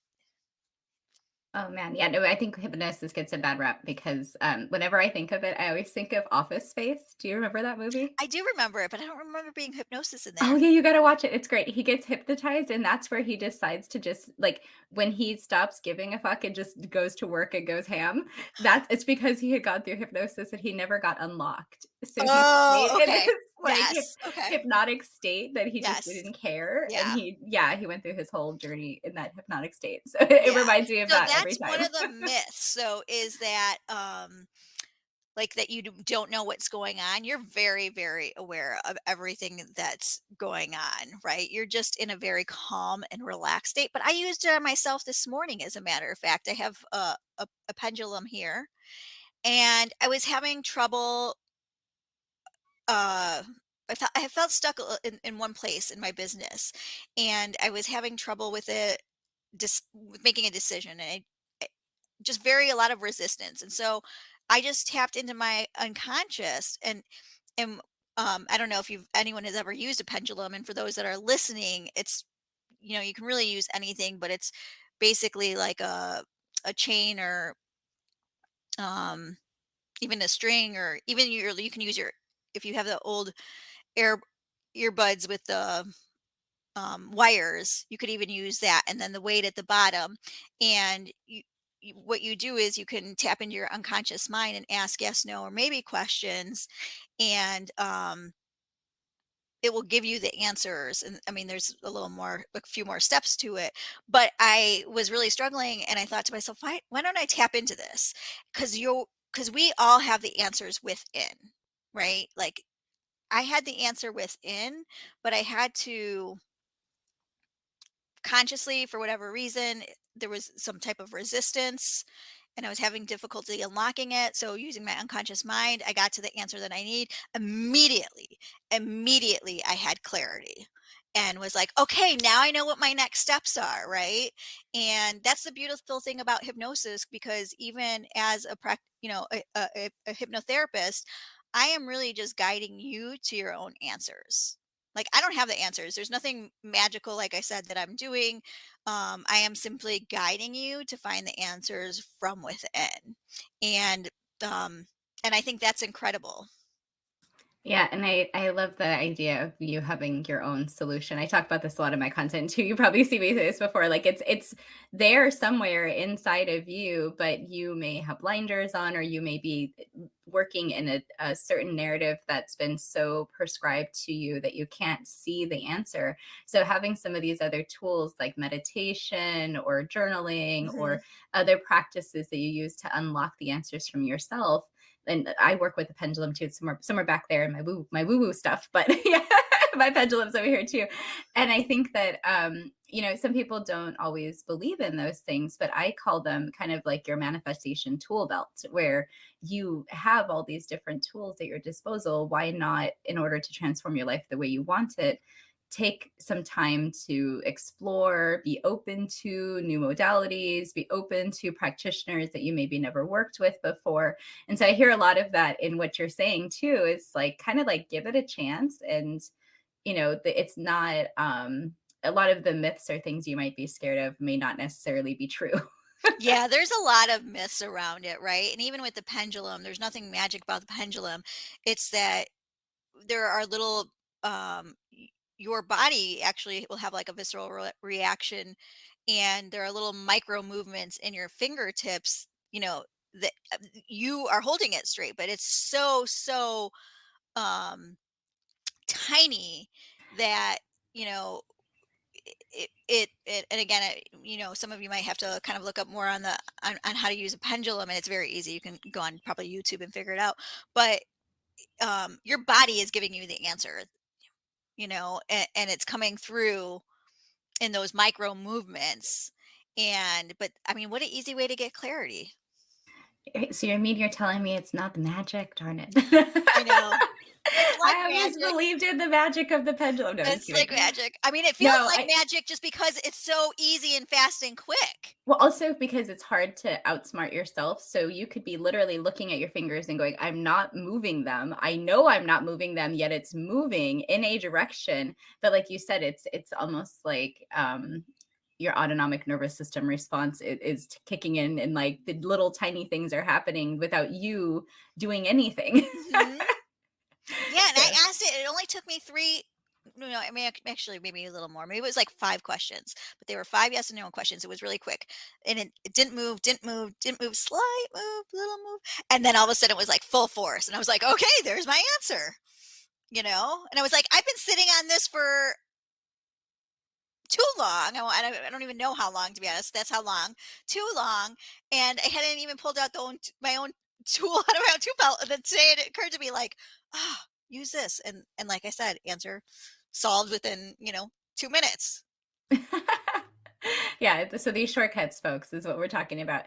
S1: Oh man, yeah, no, I think hypnosis gets a bad rap because whenever I think of it, I always think of Office Space. Do you remember that movie?
S2: I do remember it, but I don't remember being hypnosis in
S1: Oh
S2: there.
S1: yeah, you gotta watch it. It's great. He gets hypnotized, and that's where he decides to just like when he stops giving a fuck and just goes to work and goes ham. That's it's because he had gone through hypnosis and he never got unlocked. So he stayed
S2: Oh,
S1: in this
S2: okay.
S1: like
S2: Yes. Okay.
S1: hypnotic state that he just
S2: Yes.
S1: didn't care. And
S2: Yeah.
S1: he went through his whole journey in that hypnotic state. So it
S2: Yeah.
S1: reminds me of
S2: So
S1: that every
S2: that's one
S1: time.
S2: of the myths. So is that like that you don't know what's going on. You're very, very aware of everything that's going on, right? You're just in a very calm and relaxed state. But I used it on myself this morning, as a matter of fact. I have a pendulum here, and I was having trouble. Uh, I felt stuck in one place in my business, and I was having trouble with it, with making a decision, and just very a lot of resistance. And so I just tapped into my unconscious and I don't know if anyone has ever used a pendulum, and for those that are listening, it's you can really use anything, but it's basically like a chain or um even a string, or even you can use your if you have the old air earbuds with the wires, you could even use that, and then the weight at the bottom. And what you do is you can tap into your unconscious mind and ask yes, no, or maybe questions, and it will give you the answers. And I mean, there's a few more steps to it. But I was really struggling, and I thought to myself, why don't I tap into this? Because we all have the answers within, right? Like I had the answer within, but I had to consciously, for whatever reason, there was some type of resistance and I was having difficulty unlocking it. So using my unconscious mind, I got to the answer that I need immediately. Immediately I had clarity and was like, okay, now I know what my next steps are, right? And that's the beautiful thing about hypnosis, because even as a hypnotherapist, I am really just guiding you to your own answers. Like I don't have the answers. There's nothing magical, like I said, that I'm doing. I am simply guiding you to find the answers from within, and um, and I think that's incredible.
S1: Yeah, and I love the idea of you having your own solution. I talk about this a lot in my content too. You probably see me say this before. Like it's there somewhere inside of you, but you may have blinders on, or you may be working in a certain narrative that's been so prescribed to you that you can't see the answer. So having some of these other tools like meditation or journaling
S2: Hmm.
S1: or other practices that you use to unlock the answers from yourself, and I work with the pendulum too. It's somewhere back there in my woo woo stuff, but yeah, my pendulum's over here too. And I think that some people don't always believe in those things, but I call them kind of like your manifestation tool belt, where you have all these different tools at your disposal. Why not, in order to transform your life the way you want it, take some time to explore, be open to new modalities, be open to practitioners that you maybe never worked with before. And so I hear a lot of that in what you're saying too, is like kind of like give it a chance. And, it's not, a lot of the myths or things you might be scared of may not necessarily be true.
S2: Yeah, there's a lot of myths around it, right? And even with the pendulum, there's nothing magic about the pendulum. It's that there are little your body actually will have like a visceral reaction, and there are little micro movements in your fingertips, that you are holding it straight, but it's so um tiny that you know it and again, some of you might have to kind of look up more on on how to use a pendulum, and it's very easy. You can go on probably YouTube and figure it out. But your body is giving you the answer, and it's coming through in those micro movements. And but I mean, what an easy way to get clarity.
S1: So you mean you're telling me it's not the magic? Darn it.
S2: I know. It's like
S1: I always
S2: magic.
S1: believed in the magic of the pendulum. No, just
S2: It's
S1: kidding.
S2: like magic. I mean, it feels
S1: No,
S2: like
S1: I
S2: magic just because it's so easy and fast and quick.
S1: well, also because it's hard to outsmart yourself. So you could be literally looking at your fingers and going, I'm not moving them. I know I'm not moving them, yet it's moving in a direction. But like you said, it's almost like your autonomic nervous system response is kicking in, and like the little tiny things are happening without you doing anything.
S2: Mhm. Yeah, and
S1: So
S2: I asked it. It only took me 3. No, I mean, actually, maybe a little more. Maybe it was like 5 questions, but they were 5 yes and no questions. It was really quick, and it didn't move, didn't move, didn't move, slight move, little move, and then all of a sudden it was like full force, and I was like, okay, there's my answer, And I was like, I've been sitting on this for too long. I don't even know how long, to be honest. That's how long, too long, and I hadn't even pulled out my own tool out of my own tool belt. And then today it occurred to me, like, ah, use this, and like I said, answer solved within 2 minutes.
S1: yeah, so these shortcuts, folks, is what we're talking about.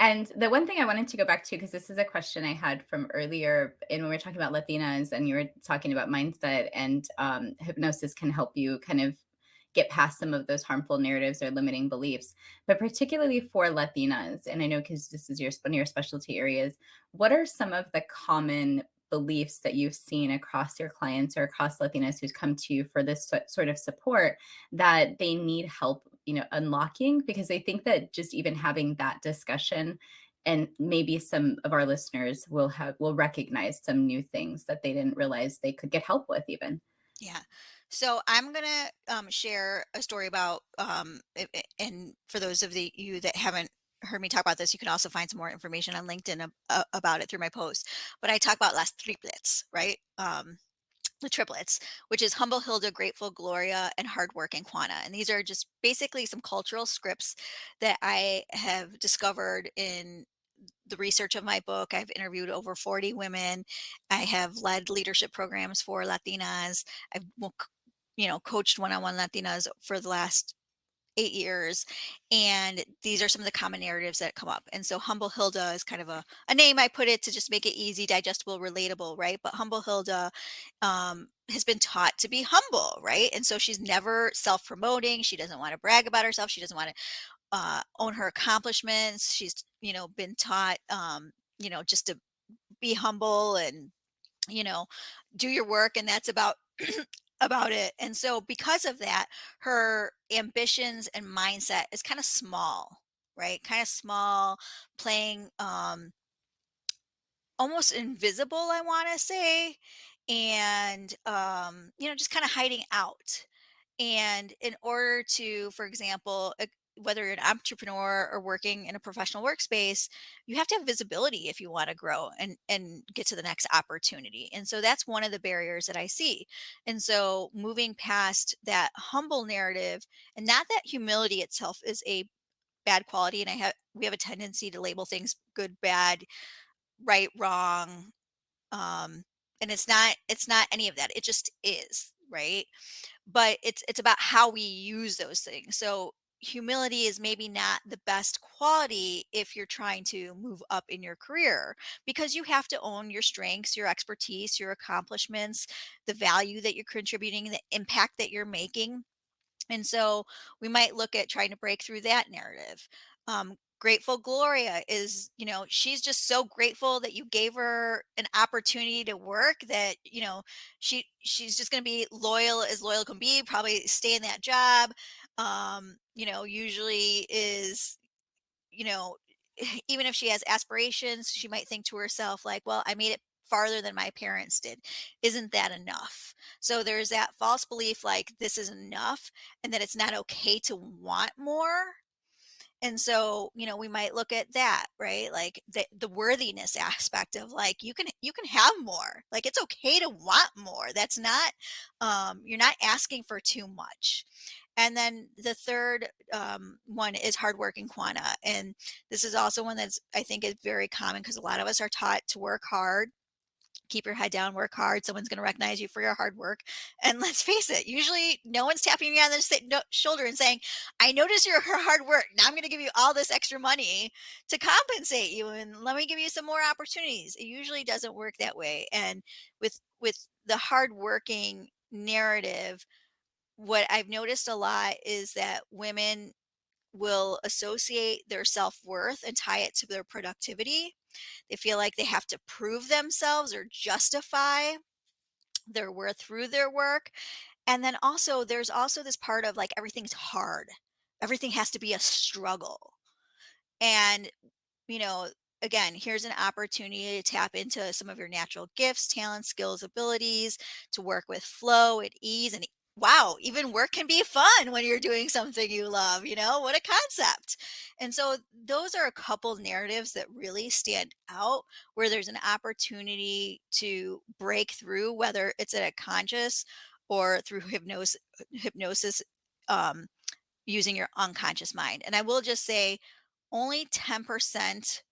S1: And the one thing I wanted to go back to, because this is a question I had from earlier, and when we were talking about Latinas, and you were talking about mindset and hypnosis can help you kind of get past some of those harmful narratives or limiting beliefs, but particularly for Latinas, and I know because this is one of your specialty areas, what are some of the common beliefs that you've seen across your clients or across Latinas who's come to you for this sort of support that they need help, unlocking? Because I think that just even having that discussion, and maybe some of our listeners will recognize some new things that they didn't realize they could get help with even.
S2: Yeah. So I'm gonna share a story about and for those of you that haven't heard me talk about this, you can also find some more information on LinkedIn about it through my post. But I talk about last triplets, right? The triplets, which is Humble Hilda, Grateful Gloria, and Hard Work and Quana. And these are just basically some cultural scripts that I have discovered in the research of my book. I've interviewed over 40 women. I have led leadership programs for Latinas. I've coached one-on-one Latinas for the last 8 years. And these are some of the common narratives that come up. And so Humble Hilda is kind of a name I put it to just make it easy, digestible, relatable, right? But Humble Hilda has been taught to be humble, right? And so she's never self-promoting. She doesn't want to brag about herself. She doesn't want to own her accomplishments. She's, been taught, just to be humble and, you know, do your work, and that's about about it. And so because of that, her ambitions and mindset is kind of small, right? Kind of small, playing almost invisible, I want to say, and just kind of hiding out. And in order to, for example, whether you're an entrepreneur or working in a professional workspace, you have to have visibility if you want to grow and get to the next opportunity. And so that's one of the barriers that I see. And so moving past that humble narrative, and not that humility itself is a bad quality, and we have a tendency to label things good, bad, right, wrong, um, and it's not any of that. It just is, right? But it's about how we use those things. So humility is maybe not the best quality if you're trying to move up in your career, because you have to own your strengths, your expertise, your accomplishments, the value that you're contributing, the impact that you're making. And so we might look at trying to break through that narrative. Grateful Gloria is, she's just so grateful that you gave her an opportunity to work, that, she's just going to be loyal as loyal can be, probably stay in that job. Usually is, you know, even if she has aspirations, she might think to herself, like, well, I made it farther than my parents did. Isn't that enough? So there's that false belief, like, this is enough, and that it's not okay to want more. And so, we might look at that, right? Like the worthiness aspect of, like, you can have more. Like, it's okay to want more. That's not you're not asking for too much. And then the third one is hardworking quanta. And this is also one that's, I think, is very common because a lot of us are taught to work hard, keep your head down, work hard. Someone's going to recognize you for your hard work. And let's face it, usually no one's tapping you on the shoulder and saying, I notice your hard work. Now I'm going to give you all this extra money to compensate you, and let me give you some more opportunities. It usually doesn't work that way. And with the hardworking narrative, what I've noticed a lot is that women will associate their self-worth and tie it to their productivity. They feel like they have to prove themselves or justify their worth through their work. And then also, there's also this part of, like, everything's hard. Everything has to be a struggle. And you know, again, here's an opportunity to tap into some of your natural gifts, talents, skills, abilities, to work with flow at ease. And wow, even work can be fun when you're doing something you love. What a concept. And so, those are a couple narratives that really stand out, where there's an opportunity to break through, whether it's at a conscious or through hypnosis, um, using your unconscious mind. And I will just say, only 10%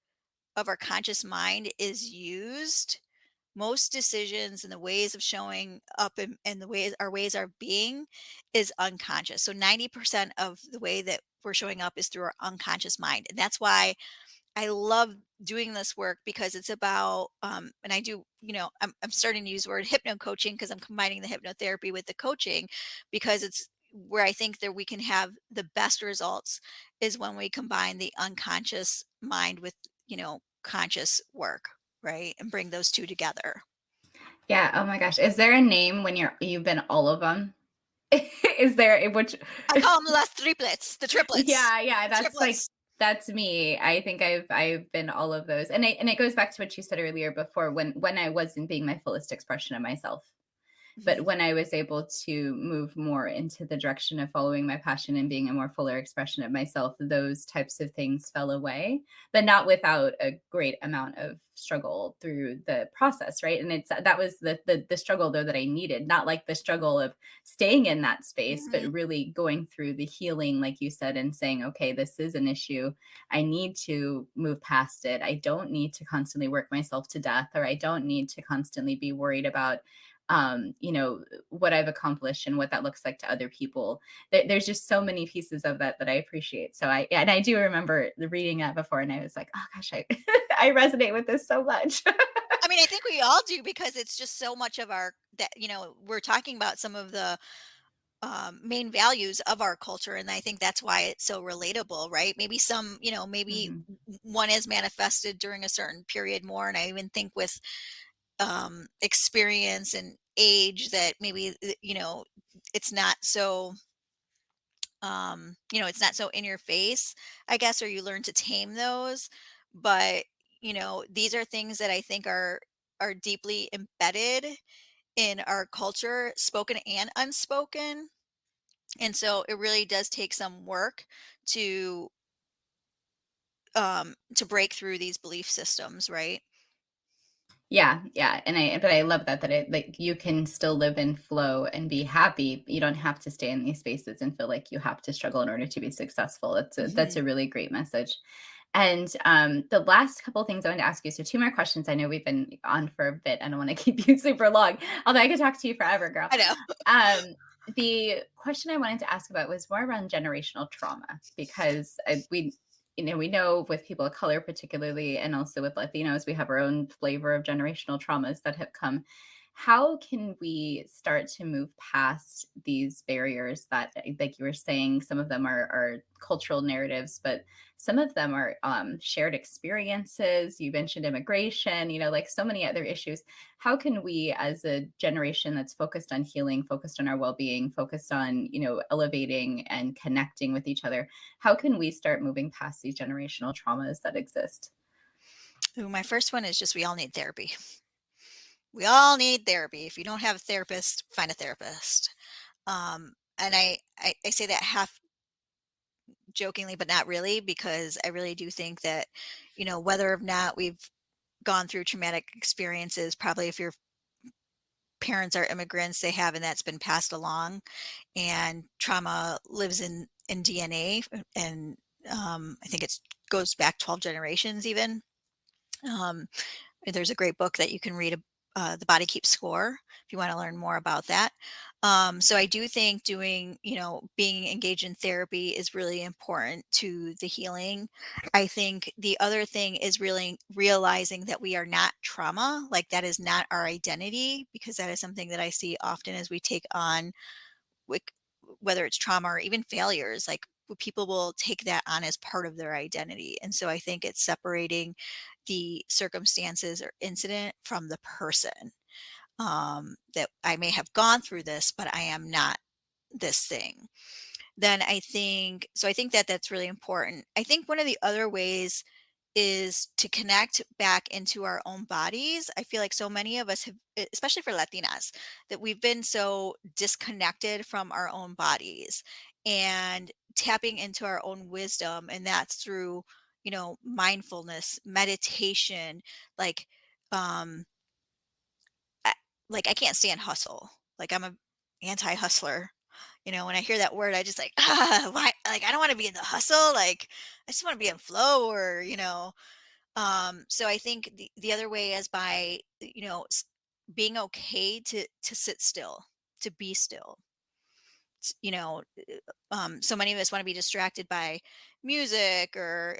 S2: of our conscious mind is used. Most decisions and the ways of showing up, and the ways our ways are being, is unconscious. So 90% of the way that we're showing up is through our unconscious mind. And that's why I love doing this work, because it's about, and I do, I'm starting to use the word hypno coaching because I'm combining the hypnotherapy with the coaching, because it's where I think that we can have the best results is when we combine the unconscious mind with, conscious work, right? And bring those two together.
S1: Yeah. Oh my gosh. Is there a name when you've been all of them? Is there a which
S2: I call them las triplets, the triplets,
S1: Yeah, yeah,
S2: the
S1: that's like
S2: triplets.
S1: that's me. I think I've been all of those. And it goes back to what you said earlier before when I wasn't being my fullest expression of myself.
S2: Mhm.
S1: But when I was able to move more into the direction of following my passion and being a more fuller expression of myself, those types of things fell away, but not without a great amount of struggle through the process, right? And that was the struggle though that I needed, not like the struggle of staying in that space, but
S2: Mhm.
S1: really going through the healing, like you said, and saying, okay, this is an issue. I need to move past it. I don't need to constantly work myself to death, or I don't need to constantly be worried about what I've accomplished and what that looks like to other people. There's just so many pieces of that that I appreciate. So yeah, and I do remember reading that before, and I was like, oh gosh, I I resonate with this so much.
S2: I mean, I think we all do, because it's just so much of our that, we're talking about some of the main values of our culture. And I think that's why it's so relatable, right? Maybe some, maybe
S1: Mhm.
S2: one is manifested during a certain period more. And I even think with experience and age, that maybe, it's not so, it's not so in your face, I guess, or you learn to tame those. But, these are things that I think are deeply embedded in our culture, spoken and unspoken. And so it really does take some work to to break through these belief systems, right?
S1: Yeah, yeah, and I love that it like you can still live in flow and be happy. You don't have to stay in these spaces and feel like you have to struggle in order to be successful. That's
S2: Mhm.
S1: a really great message. And the last couple things I wanted to ask you. So two more questions. I know we've been on for a bit. I don't want to keep you super long, although I could talk to you forever, girl.
S2: I know.
S1: Um, the question I wanted to ask about was more around generational trauma because we know with people of color particularly, and also with Latinos, we have our own flavor of generational traumas that have come. How can we start to move past these barriers that, like you were saying, some of them are cultural narratives, but some of them are shared experiences. You mentioned immigration, like so many other issues. How can we, as a generation that's focused on healing, focused on our well-being, focused on, elevating and connecting with each other, how can we start moving past these generational traumas that exist?
S2: Ooh, my first one is just we all need therapy. We all need therapy. If you don't have a therapist, find a therapist. And I say that half jokingly, but not really, because I really do think that, whether or not we've gone through traumatic experiences, probably if your parents are immigrants, they have, and that's been passed along, and trauma lives in DNA, and I think it goes back 12 generations even. Um, there's a great book that you can read, The Body Keeps Score, if you want to learn more about that. So I do think being engaged in therapy is really important to the healing. I think the other thing is really realizing that we are not trauma, like that is not our identity, because that is something that I see often as we take on, like, whether it's trauma or even failures, like people will take that on as part of their identity. And so I think it's separating the circumstances or incident from the person. That I may have gone through this, but I am not this thing. Then I think that that's really important. I think one of the other ways is to connect back into our own bodies. I feel like so many of us have, especially for Latinas, that we've been so disconnected from our own bodies and tapping into our own wisdom. And that's through, mindfulness, meditation, like, um, I, like I can't stand hustle. Like I'm a anti-hustler. When I hear that word, I just like, why? Like, I don't want to be in the hustle. Like, I just want to be in flow, or, so I think the other way is by, being okay to sit still, to be still. So many of us want to be distracted by music or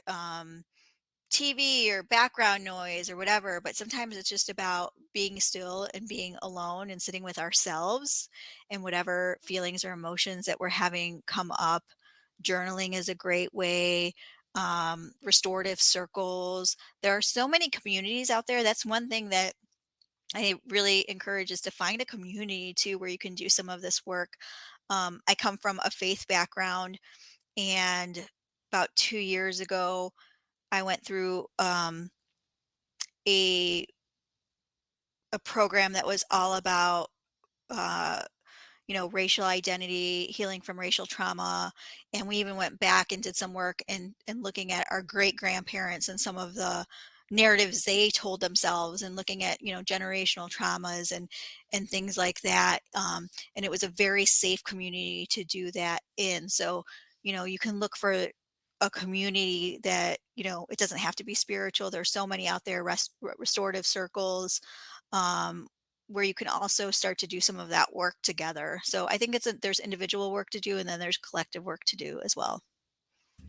S2: TV or background noise or whatever, but sometimes it's just about being still and being alone and sitting with ourselves and whatever feelings or emotions that we're having come up. Journaling is a great way. Restorative circles. There are so many communities out there. That's one thing that I really encourage, is to find a community too where you can do some of this work. I come from a faith background, and about 2 years ago, I went through a a program that was all about uh, racial identity, healing from racial trauma, and we even went back and did some work and looking at our great grandparents and some of the narratives they told themselves, and looking at generational traumas and things like that. And it was a very safe community to do that in. So you can look for a community that it doesn't have to be spiritual. There's so many out there, restorative circles, um, where you can also start to do some of that work together. So I think there's individual work to do, and then there's collective work to do as well.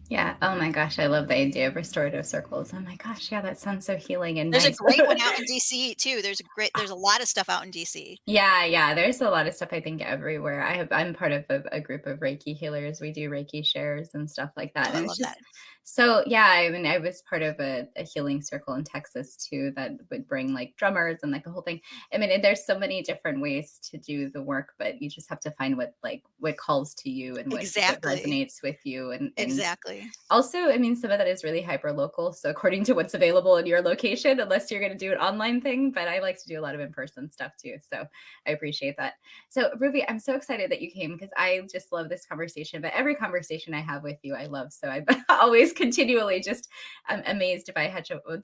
S1: Yeah. Oh my gosh, I love the idea of restorative circles. Oh my gosh, yeah, that sounds so healing and
S2: There's a
S1: nice.
S2: great one out in DC too. There's a lot of stuff out in DC.
S1: Yeah, yeah, there's a lot of stuff I think everywhere. I'm part of a group of Reiki healers. We do Reiki shares and stuff like that.
S2: Oh, I
S1: And it's
S2: love that.
S1: just so yeah, I mean, I was part of a healing circle in Texas too that would bring like drummers and like the whole thing. I mean, and there's so many different ways to do the work, but you just have to find what calls to you and what
S2: Exactly.
S1: resonates with you. And
S2: Exactly.
S1: also, I mean, some of that is really hyper local. So according to what's available in your location, unless you're going to do an online thing, but I like to do a lot of in-person stuff too. So I appreciate that. So Ruby, I'm so excited that you came because I just love this conversation. But every conversation I have with you, I love. So I'm always continually just amazed by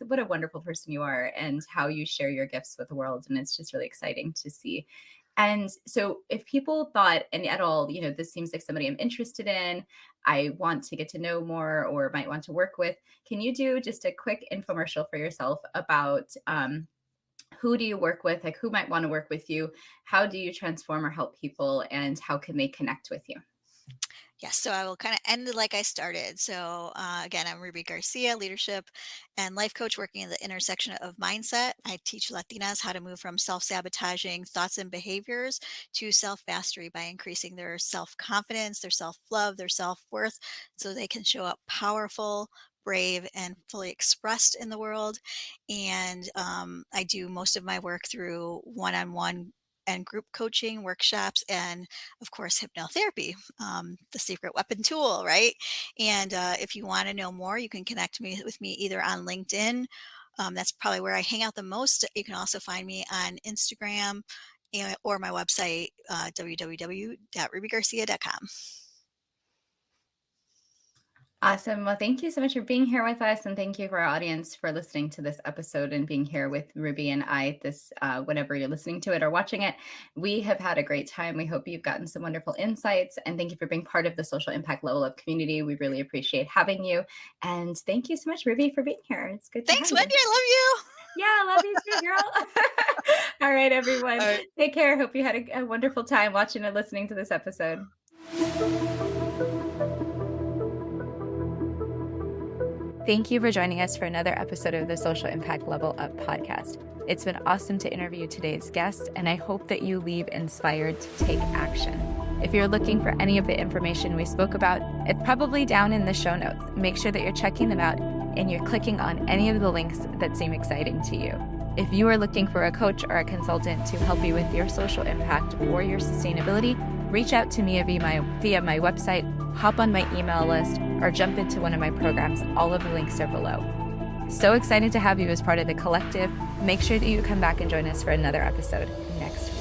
S1: what a wonderful person you are and how you share your gifts with the world. And it's just really exciting to see. And so if people thought, and at all, this seems like somebody I'm interested in, I want to get to know more or might want to work with, can you do just a quick infomercial for yourself about who do you work with, like who might want to work with you, how do you transform or help people, and how can they connect with you?
S2: Yes, so I will kind of end it like I started. So, again, I'm Ruby Garcia, leadership and life coach working at the intersection of mindset. I teach Latinas how to move from self sabotaging thoughts and behaviors to self mastery by increasing their self confidence, their self love, their self worth, so they can show up powerful, brave, and fully expressed in the world. And I do most of my work through one on one and group coaching workshops and of course hypnotherapy, the secret weapon tool, right? And if you want to know more, you can connect me with me either on LinkedIn. That's probably where I hang out the most. You can also find me on Instagram or my website, www.rubygarcia.com.
S1: Awesome. Well, thank you so much for being here with us. And thank you for our audience for listening to this episode and being here with Ruby and I, whenever you're listening to it or watching it. We have had a great time. We hope you've gotten some wonderful insights. And thank you for being part of the social impact level up community. We really appreciate having you. And thank you so much, Ruby, for being here. It's good to have
S2: Thanks,
S1: you.
S2: Wendy. I love
S1: Yeah, I love you too, girl. All right,
S2: you.
S1: everyone.
S2: All right.
S1: Take care. Hope you had a wonderful time watching and listening to this episode. Thank you for joining us for another episode of the Social Impact Level Up podcast. It's been awesome to interview today's guest, and I hope that you leave inspired to take action. If you're looking for any of the information we spoke about, it's probably down in the show notes. Make sure that you're checking them out and you're clicking on any of the links that seem exciting to you. If you are looking for a coach or a consultant to help you with your social impact or your sustainability, reach out to me via my website, hop on my email list, or jump into one of my programs. All of the links are below. So excited to have you as part of the collective. Make sure that you come back and join us for another episode next week.